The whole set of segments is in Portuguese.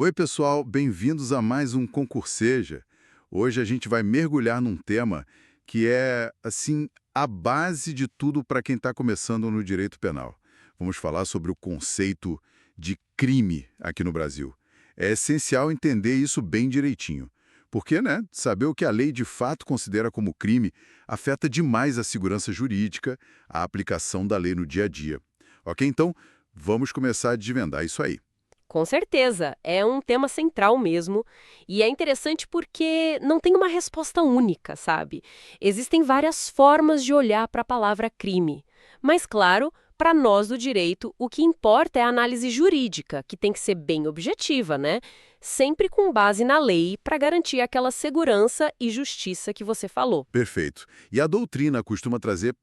Oi, pessoal, bem-vindos a mais um Concurseja. Hoje a gente vai mergulhar num tema que é, assim, a base de tudo para quem está começando no direito penal. Vamos falar sobre o conceito de crime aqui no Brasil. É essencial entender isso bem direitinho, porque, né, saber o que a lei de fato considera como crime afeta demais a segurança jurídica, a aplicação da lei no dia a dia. Ok? Então, vamos começar a desvendar isso aí. Com certeza, é um tema central mesmo, e é interessante porque não tem uma resposta única, sabe? Existem várias formas de olhar para a palavra crime. Mas, claro, para nós do direito, o que importa é a análise jurídica, que tem que ser bem objetiva, né? Sempre com base na lei para garantir aquela segurança e justiça que você falou. Perfeito. E a doutrina costuma trazer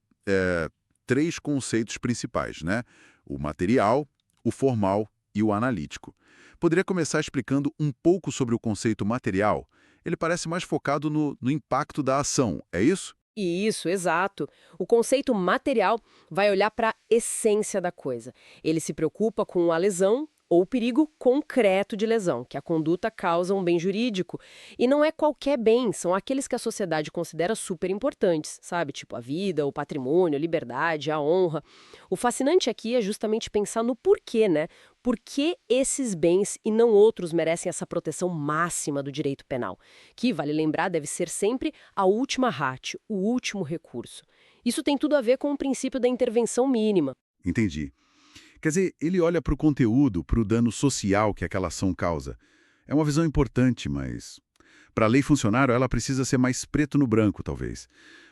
três conceitos principais, né? O material, o formal e o analítico. Poderia começar explicando um pouco sobre o conceito material? Ele parece mais focado no impacto da ação, é isso? Isso, exato. O conceito material vai olhar para a essência da coisa. Ele se preocupa com a lesão ou o perigo concreto de lesão, que a conduta causa um bem jurídico. E não é qualquer bem, são aqueles que a sociedade considera super importantes, sabe? Tipo a vida, o patrimônio, a liberdade, a honra. O fascinante aqui é justamente pensar no porquê, né? Por que esses bens e não outros merecem essa proteção máxima do direito penal? Que, vale lembrar, deve ser sempre a última ratio, o último recurso. Isso tem tudo a ver com o princípio da intervenção mínima. Entendi. Quer dizer, ele olha para o conteúdo, para o dano social que aquela ação causa. É uma visão importante, mas para a lei funcionar, ela precisa ser mais preto no branco, talvez.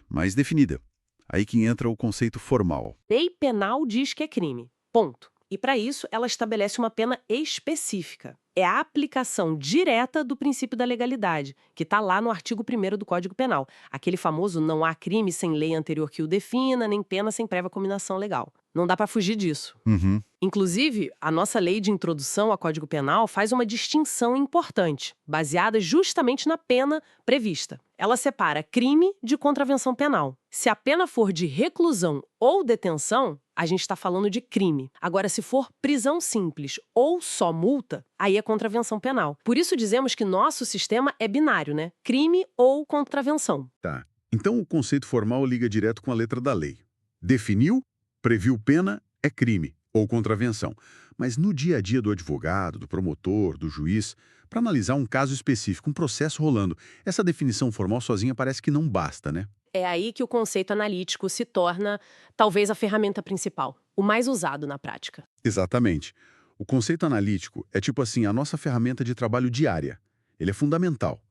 Mais definida. Aí que entra o conceito formal. Lei penal diz que é crime. Ponto. E para isso, ela estabelece uma pena específica. É a aplicação direta do princípio da legalidade, que está lá no artigo 1º do Código Penal. Aquele famoso não há crime sem lei anterior que o defina, nem pena sem prévia cominação legal. Não dá para fugir disso. Uhum. Inclusive, a nossa lei de introdução ao Código Penal faz uma distinção importante, baseada justamente na pena prevista. Ela separa crime de contravenção penal. Se a pena for de reclusão ou detenção, a gente está falando de crime. Agora, se for prisão simples ou só multa, aí é contravenção penal. Por isso dizemos que nosso sistema é binário, né? Crime ou contravenção. Tá. Então o conceito formal liga direto com a letra da lei. Definiu, previu pena, é crime ou contravenção. Mas no dia a dia do advogado, do promotor, do juiz, para analisar um caso específico, um processo rolando, essa definição formal sozinha parece que não basta, né? É aí que o conceito analítico se torna, talvez, a ferramenta principal, o mais usado na prática. Exatamente. O conceito analítico é tipo assim, a nossa ferramenta de trabalho diária. Ele é fundamental.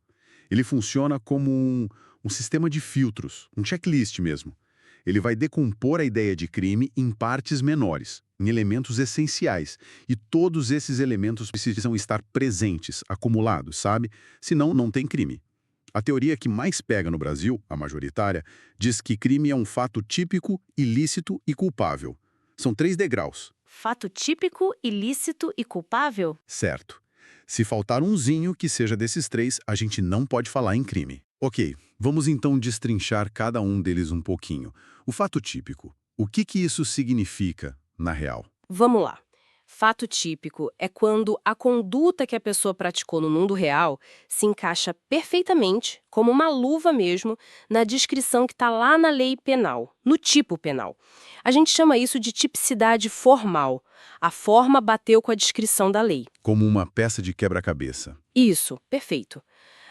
Ele funciona como um sistema de filtros, um checklist mesmo. Ele vai decompor a ideia de crime em partes menores, em elementos essenciais. E todos esses elementos precisam estar presentes, acumulados, sabe? Senão, não tem crime. A teoria que mais pega no Brasil, a majoritária, diz que crime é um fato típico, ilícito e culpável. São três degraus. Fato típico, ilícito e culpável? Certo. Se faltar umzinho que seja desses três, a gente não pode falar em crime. Ok, vamos então destrinchar cada um deles um pouquinho. O fato típico. O que isso significa, na real? Vamos lá. Fato típico é quando a conduta que a pessoa praticou no mundo real se encaixa perfeitamente, como uma luva mesmo, na descrição que está lá na lei penal, no tipo penal. A gente chama isso de tipicidade formal. A forma bateu com a descrição da lei. Como uma peça de quebra-cabeça. Isso, perfeito.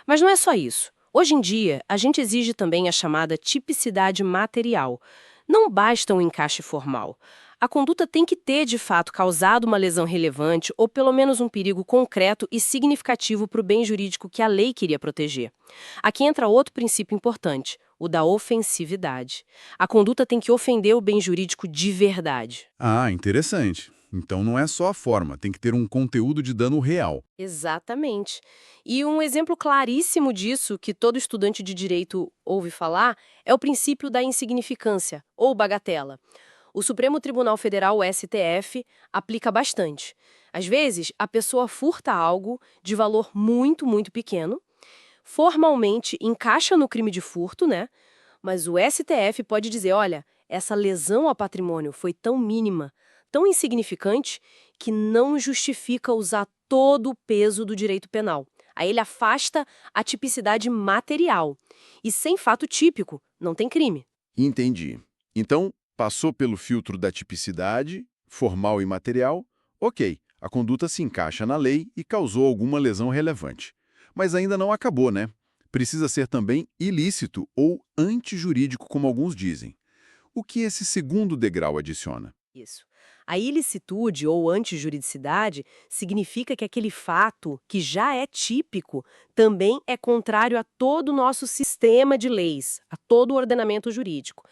Mas não é só isso. Hoje em dia, a gente exige também a chamada tipicidade material. Não basta um encaixe formal. A conduta tem que ter, de fato, causado uma lesão relevante ou pelo menos um perigo concreto e significativo para o bem jurídico que a lei queria proteger. Aqui entra outro princípio importante, o da ofensividade. A conduta tem que ofender o bem jurídico de verdade. Ah, interessante. Então não é só a forma, tem que ter um conteúdo de dano real. Exatamente. E um exemplo claríssimo disso, que todo estudante de direito ouve falar, é o princípio da insignificância, ou bagatela. O Supremo Tribunal Federal, o STF, aplica bastante. Às vezes, a pessoa furta algo de valor muito, muito pequeno, formalmente encaixa no crime de furto, né? Mas o STF pode dizer, olha, essa lesão ao patrimônio foi tão mínima, tão insignificante, que não justifica usar todo o peso do direito penal. Aí ele afasta a tipicidade material. E sem fato típico, não tem crime. Entendi. Então, passou pelo filtro da tipicidade, formal e material, ok, a conduta se encaixa na lei e causou alguma lesão relevante. Mas ainda não acabou, né? Precisa ser também ilícito ou antijurídico, como alguns dizem. O que esse segundo degrau adiciona? Isso. A ilicitude ou antijuridicidade significa que aquele fato, que já é típico, também é contrário a todo o nosso sistema de leis, a todo o ordenamento jurídico.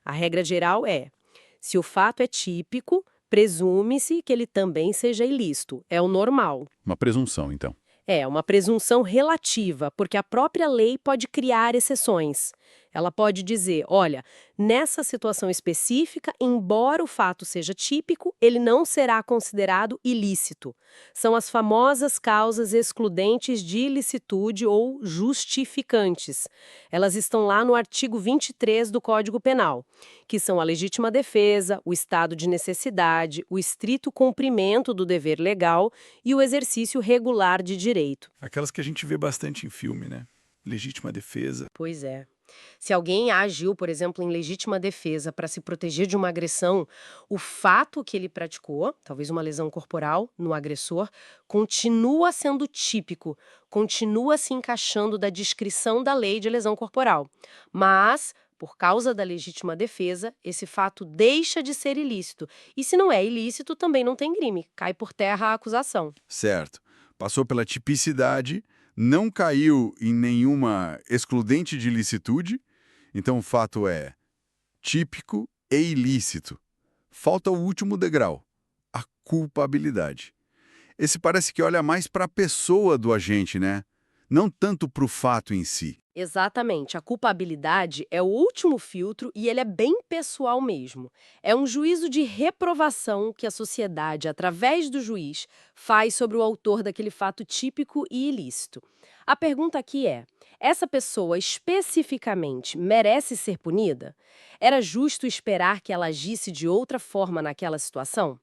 A regra geral é: se o fato é típico, presume-se que ele também seja ilícito. É o normal. Uma presunção, então. É uma presunção relativa, porque a própria lei pode criar exceções. Ela pode dizer, olha, nessa situação específica, embora o fato seja típico, ele não será considerado ilícito. São as famosas causas excludentes de ilicitude ou justificantes. Elas estão lá no artigo 23 do Código Penal, que são a legítima defesa, o estado de necessidade, o estrito cumprimento do dever legal e o exercício regular de direito. Aquelas que a gente vê bastante em filme, né? Legítima defesa. Pois é. Se alguém agiu, por exemplo, em legítima defesa para se proteger de uma agressão, o fato que ele praticou, talvez uma lesão corporal no agressor, continua sendo típico, continua se encaixando da descrição da lei de lesão corporal. Mas, por causa da legítima defesa, esse fato deixa de ser ilícito. E se não é ilícito, também não tem crime, cai por terra a acusação. Certo. Passou pela tipicidade, não caiu em nenhuma excludente de ilicitude, então o fato é típico e ilícito. Falta o último degrau, a culpabilidade. Esse parece que olha mais para a pessoa do agente, né? Não tanto para o fato em si. Exatamente. A culpabilidade é o último filtro e ele é bem pessoal mesmo. É um juízo de reprovação que a sociedade, através do juiz, faz sobre o autor daquele fato típico e ilícito. A pergunta aqui é: essa pessoa especificamente merece ser punida? Era justo esperar que ela agisse de outra forma naquela situação?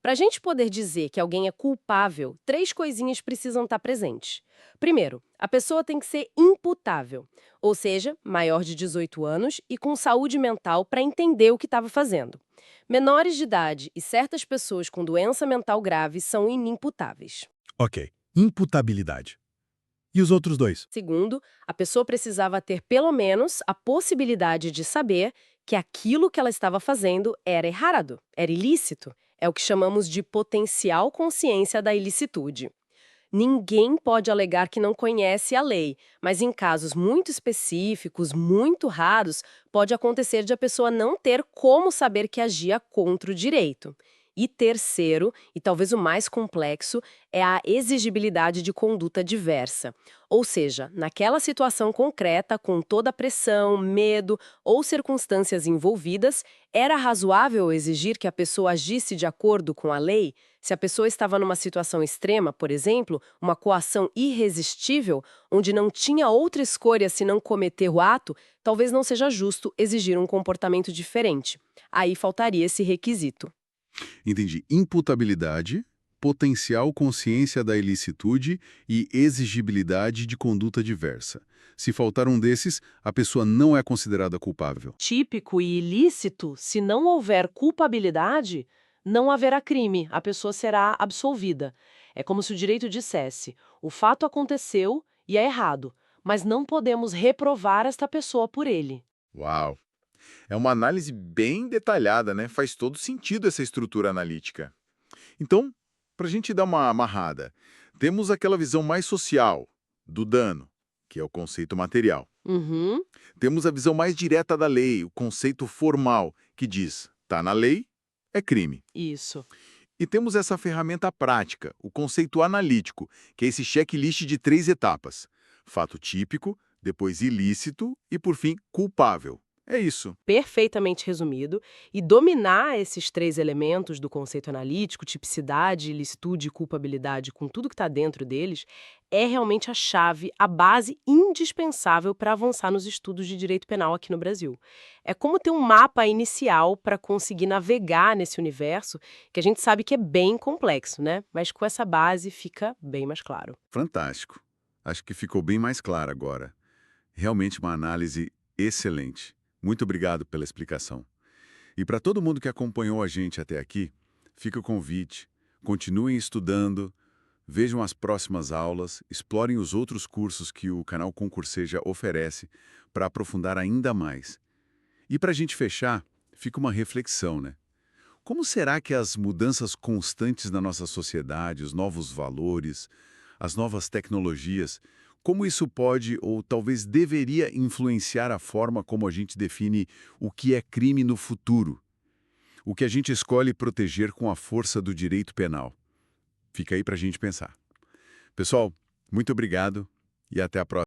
Para a gente poder dizer que alguém é culpável, 3 coisinhas precisam estar presentes. Primeiro, a pessoa tem que ser imputável, ou seja, maior de 18 anos e com saúde mental para entender o que estava fazendo. Menores de idade e certas pessoas com doença mental grave são inimputáveis. Ok. Imputabilidade. E os outros dois? Segundo, a pessoa precisava ter pelo menos a possibilidade de saber que aquilo que ela estava fazendo era errado, era ilícito. É o que chamamos de potencial consciência da ilicitude. Ninguém pode alegar que não conhece a lei, mas em casos muito específicos, muito raros, pode acontecer de a pessoa não ter como saber que agia contra o direito. E terceiro, e talvez o mais complexo, é a exigibilidade de conduta diversa. Ou seja, naquela situação concreta, com toda a pressão, medo ou circunstâncias envolvidas, era razoável exigir que a pessoa agisse de acordo com a lei? Se a pessoa estava numa situação extrema, por exemplo, uma coação irresistível, onde não tinha outra escolha senão cometer o ato, talvez não seja justo exigir um comportamento diferente. Aí faltaria esse requisito. Entendi. Imputabilidade, potencial consciência da ilicitude e exigibilidade de conduta diversa. Se faltar um desses, a pessoa não é considerada culpável. Típico e ilícito, se não houver culpabilidade, não haverá crime, a pessoa será absolvida. É como se o direito dissesse: o fato aconteceu e é errado, mas não podemos reprovar esta pessoa por ele. Uau! É uma análise bem detalhada, né? Faz todo sentido essa estrutura analítica. Então, para a gente dar uma amarrada, temos aquela visão mais social do dano, que é o conceito material. Uhum. Temos a visão mais direta da lei, o conceito formal, que diz: tá na lei, é crime. Isso. E temos essa ferramenta prática, o conceito analítico, que é esse checklist de 3 etapas: fato típico, depois ilícito e, por fim, culpável. É isso. Perfeitamente resumido, e dominar esses 3 elementos do conceito analítico, tipicidade, ilicitude e culpabilidade, com tudo que está dentro deles, é realmente a chave, a base indispensável para avançar nos estudos de direito penal aqui no Brasil. É como ter um mapa inicial para conseguir navegar nesse universo, que a gente sabe que é bem complexo, né? Mas com essa base fica bem mais claro. Fantástico. Acho que ficou bem mais claro agora. Realmente uma análise excelente. Muito obrigado pela explicação. E para todo mundo que acompanhou a gente até aqui, fica o convite. Continuem estudando, vejam as próximas aulas, explorem os outros cursos que o canal Concurseja oferece para aprofundar ainda mais. E para a gente fechar, fica uma reflexão, né? Como será que as mudanças constantes na nossa sociedade, os novos valores, as novas tecnologias, como isso pode ou talvez deveria influenciar a forma como a gente define o que é crime no futuro? O que a gente escolhe proteger com a força do direito penal? Fica aí para a gente pensar. Pessoal, muito obrigado e até a próxima.